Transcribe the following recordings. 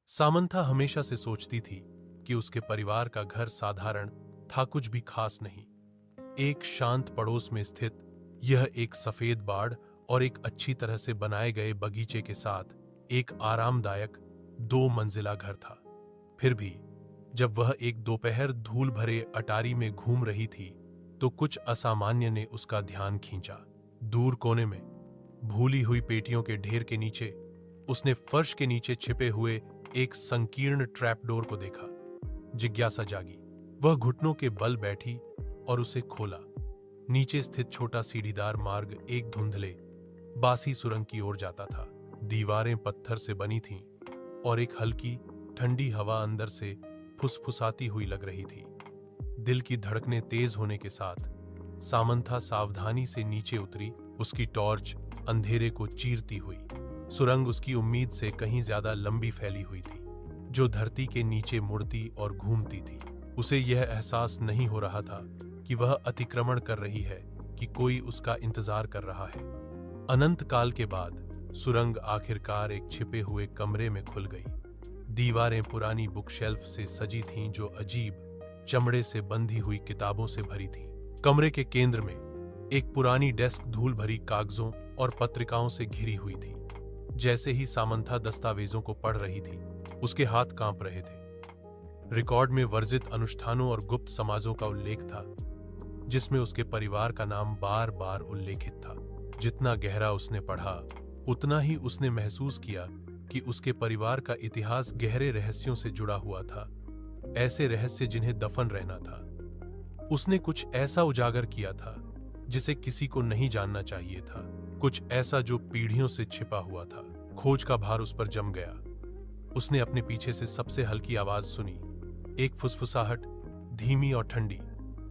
Samantha हमेशा से सोचती थी कि उसके परिवार का घर साधारण था, कुछ भी खास नहीं। एक शांत पड़ोस में स्थित यह एक सफेद बाड़ और एक अच्छी तरह से बनाए गए बगीचे के साथ एक आरामदायक 2 मंजिला घर था। फिर भी जब वह एक दोपहर धूल भरे अटारी में घूम रही थी तो कुछ असामान्य ने उसका ध्यान खींचा। दूर कोने में भूली हुई पेटियों के ढेर के नीचे उसने फर्श के नीचे छिपे हुए एक संकीर्ण ट्रैपडोर को देखा। जिज्ञासा जागी। वह घुटनों के बल बैठी और उसे खोला। नीचे स्थित छोटा सीढ़ीदार मार्ग एक धुंधले बासी सुरंग की ओर जाता था। दीवारें पत्थर से बनी थीं और एक हल्की ठंडी हवा अंदर से फुसफुसाती हुई लग रही थी। दिल की धड़कनें तेज होने के साथ सामंथा सावधानी से नीचे उतरी, उसकी टॉर्च अंधेरे को चीरती हुई। सुरंग उसकी उम्मीद से कहीं ज्यादा लंबी फैली हुई थी, जो धरती के नीचे मुड़ती और घूमती थी। उसे यह एहसास नहीं हो रहा था कि वह अतिक्रमण कर रही है, कि कोई उसका इंतजार कर रहा है। अनंत काल के बाद सुरंग आखिरकार एक छिपे हुए कमरे में खुल गई। दीवारें पुरानी बुकशेल्फ से सजी थीं, जो अजीब चमड़े से बंधी हुई किताबों से भरी थीं। कमरे के केंद्र में एक पुरानी डेस्क धूल भरी कागजों और पत्रिकाओं से घिरी हुई थी। जैसे ही सामंथा दस्तावेजों को पढ़ रही थी, उसके हाथ कांप रहे थे। रिकॉर्ड में वर्जित अनुष्ठानों और गुप्त समाजों का उल्लेख था, जिसमें उसके परिवार का नाम बार बार उल्लेखित था। जितना गहरा उसने पढ़ा, उतना ही उसने महसूस किया कि उसके परिवार का इतिहास गहरे रहस्यों से जुड़ा हुआ था, ऐसे रहस्य जिन्हें दफन रहना था। उसने कुछ ऐसा उजागर किया था जिसे किसी को नहीं जानना चाहिए था, कुछ ऐसा जो पीढ़ियों से छिपा हुआ था। खोज का भार उस पर जम गया। उसने अपने पीछे से सबसे हल्की आवाज सुनी, एक फुसफुसाहट, धीमी और ठंडी।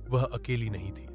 वह अकेली नहीं थी।